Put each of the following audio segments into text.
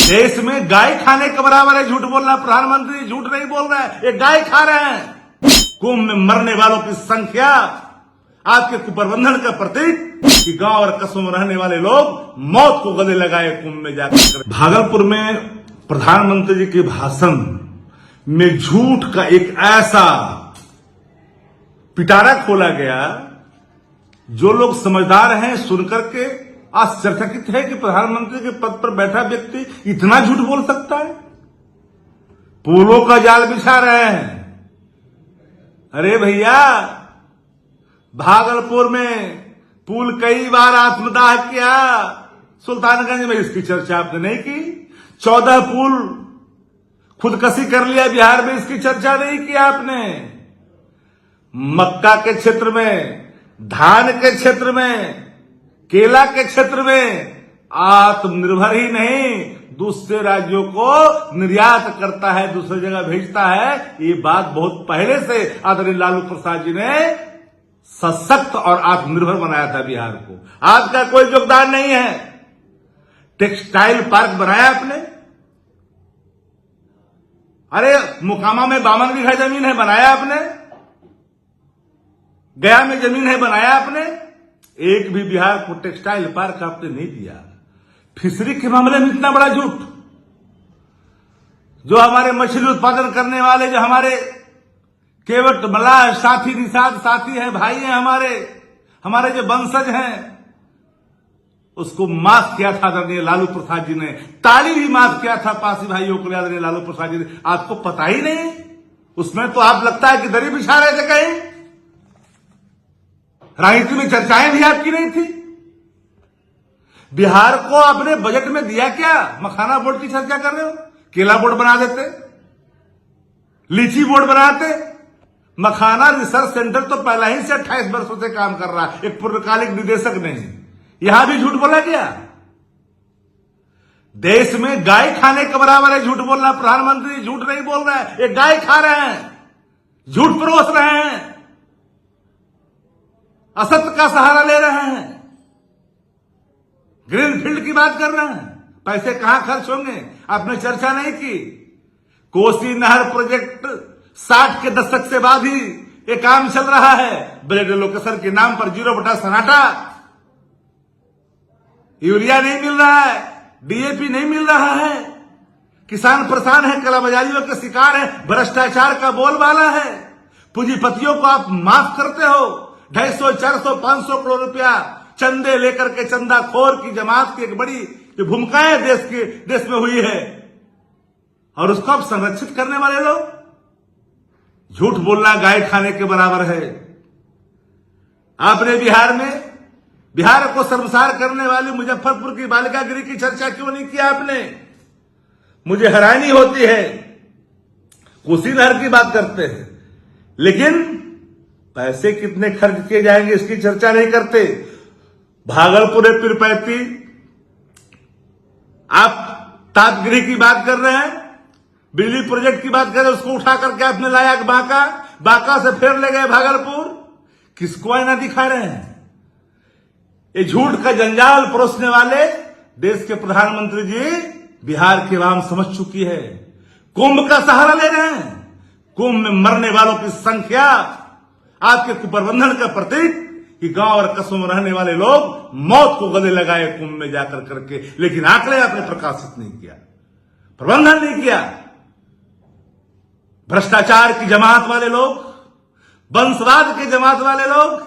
देश में गाय खाने के बराबर है झूठ बोलना। प्रधानमंत्री झूठ नहीं बोल रहे हैं, ये गाय खा रहे हैं। कुंभ में मरने वालों की संख्या आपके कुप्रबंधन का प्रतीक कि गांव और कस्बों में रहने वाले लोग मौत को गले लगाए कुंभ में जाकर। भागलपुर में प्रधानमंत्री जी के भाषण में झूठ का एक ऐसा पिटारा खोला गया, जो लोग समझदार हैं सुनकर के आश्चर्यचकित है कि प्रधानमंत्री के पद पर बैठा व्यक्ति इतना झूठ बोल सकता है। पुलों का जाल बिछा रहे हैं। अरे भैया, भागलपुर में पुल कई बार आत्मदाह किया, सुल्तानगंज में इसकी चर्चा आपने नहीं की। 14 पुल खुदकशी कर लिया बिहार में, इसकी चर्चा नहीं की आपने। मक्का के क्षेत्र में, धान के क्षेत्र में, केला के क्षेत्र में आत्मनिर्भर ही नहीं दूसरे राज्यों को निर्यात करता है, दूसरी जगह भेजता है। ये बात बहुत पहले से आदरणीय लालू प्रसाद जी ने सशक्त और आत्मनिर्भर बनाया था बिहार को। आपका कोई योगदान नहीं है। टेक्सटाइल पार्क बनाया आपने। अरे मोकामा में 52 बीघा जमीन है, बनाया आपने। गया में जमीन है, बनाया आपने। एक भी बिहार को टेक्सटाइल पार्क आपने नहीं दिया। फिशरी के मामले में इतना बड़ा झूठ। जो हमारे मछली उत्पादन करने वाले, जो हमारे केवट मलाह साथी, निषाद साथी हैं, भाई हैं, हमारे जो वंशज हैं, उसको माफ किया था आदरणीय लालू प्रसाद जी ने। ताली भी माफ किया था पासी भाइयों को आदरणीय लालू प्रसाद जी ने। आपको पता ही नहीं। उसमें तो आप लगता है कि दरी बिछा रहे थे कहीं। राजनीति में चर्चाएं भी आपकी नहीं थी। बिहार को आपने बजट में दिया क्या? मखाना बोर्ड की चर्चा कर रहे हो। केला बोर्ड बना देते, लीची बोर्ड बनाते। मखाना रिसर्च सेंटर तो पहला ही से 28 वर्षों से काम कर रहा है, एक पूर्णकालिक निदेशक नहीं। यहां भी झूठ बोला गया। देश में गाय खाने के बराबर है झूठ बोलना। प्रधानमंत्री झूठ नहीं बोल रहे हैं, ये गाय खा रहे हैं, झूठ परोस रहे हैं, असत्य का सहारा ले रहे हैं, ग्रीनफील्ड की बात कर रहे हैं। पैसे कहां खर्च होंगे आपने चर्चा नहीं की। कोसी नहर प्रोजेक्ट 60 के दशक से बाद ही ये काम चल रहा है। बजट एलोकेशन के नाम पर 0 बटा सन्नाटा। यूरिया नहीं मिल रहा है, डीएपी नहीं मिल रहा है। किसान परेशान है, कालाबाजारियों के शिकार है, भ्रष्टाचार का बोलबाला है। पूंजीपतियों को आप माफ करते हो। 250, 400, 500 करोड़ रुपया चंदे लेकर के चंदाखोर की जमात की एक बड़ी भूमिकाएं देश में हुई है, और उसको आप संरक्षित करने वाले लोग। झूठ बोलना गाय खाने के बराबर है। आपने बिहार को शर्मसार करने वाली मुजफ्फरपुर की बालिका गृह की चर्चा क्यों नहीं किया आपने? मुझे हैरानी होती है। कोसी नहर की बात करते हैं, लेकिन पैसे कितने खर्च किए जाएंगे इसकी चर्चा नहीं करते। भागलपुर पीरपैंती, आप तापगृह की बात कर रहे हैं, बिजली प्रोजेक्ट की बात कर रहे हैं, उसको उठा करके आपने लाया बांका से फिर ले गए भागलपुर। किसको आईना दिखा रहे हैं? ये झूठ का जंजाल परोसने वाले देश के प्रधानमंत्री जी बिहार की आवाम समझ चुकी है। कुंभ का सहारा ले रहे हैं। कुंभ में मरने वालों की संख्या आपके कुप्रबंधन का प्रतीक कि गांव और कस्बों में रहने वाले लोग मौत को गले लगाए कुंभ में जाकर करके। लेकिन आंकड़े आपने प्रकाशित नहीं किया, प्रबंधन नहीं किया। भ्रष्टाचार की जमात वाले लोग, वंशवाद की जमात वाले लोग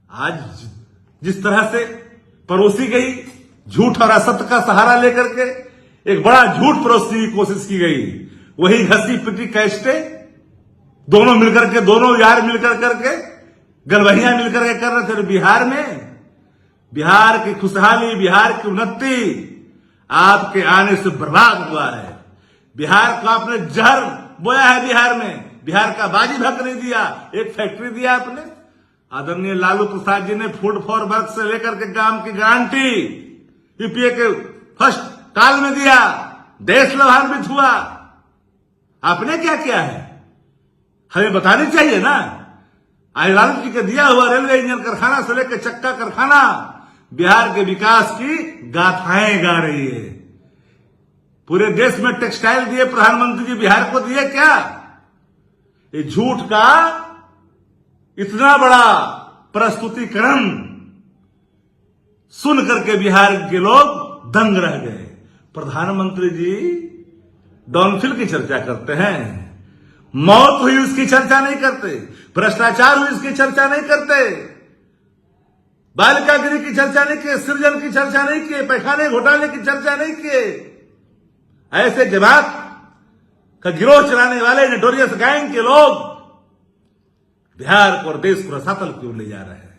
आज जिस तरह से परोसी गई, झूठ और असत्य का सहारा लेकर के एक बड़ा झूठ परोसने की कोशिश की गई, वही घसी पिटी कैस्टे दोनों मिलकर के, दोनों यार मिलकर करके, गलवहियां मिलकर के कर रहे थे। बिहार में बिहार की खुशहाली, बिहार की उन्नति आपके आने से बर्बाद हुआ है। बिहार को आपने जहर बोया है। बिहार का बाजी भक नहीं दिया। एक फैक्ट्री दिया आपने। आदरणीय लालू प्रसाद जी ने फूड फॉर वर्क से लेकर के काम की गारंटी यूपीए के फर्स्ट काल में दिया। देश लाभान्वित हुआ। आपने क्या किया है हमें बतानी चाहिए ना। लालू जी के दिया हुआ रेलवे इंजन कारखाना से लेकर चक्का कारखाना बिहार के विकास की गाथाएं गा रही है। पूरे देश में टेक्सटाइल दिए प्रधानमंत्री जी, बिहार को दिए क्या? ये झूठ का इतना बड़ा प्रस्तुतिकरण सुन करके बिहार के लोग दंग रह गए। प्रधानमंत्री जी डॉनफिल की चर्चा करते हैं, मौत हुई उसकी चर्चा नहीं करते, भ्रष्टाचार हुई उसकी चर्चा नहीं करते, बालिका गृह की चर्चा नहीं किए, सृजन की चर्चा नहीं किए, पैखाने घोटाले की चर्चा नहीं किए। ऐसे जमात का गिरोह चलाने वाले नोटोरियस गैंग के लोग बिहार को और देश को रसातल क्यों ले जा रहे हैं?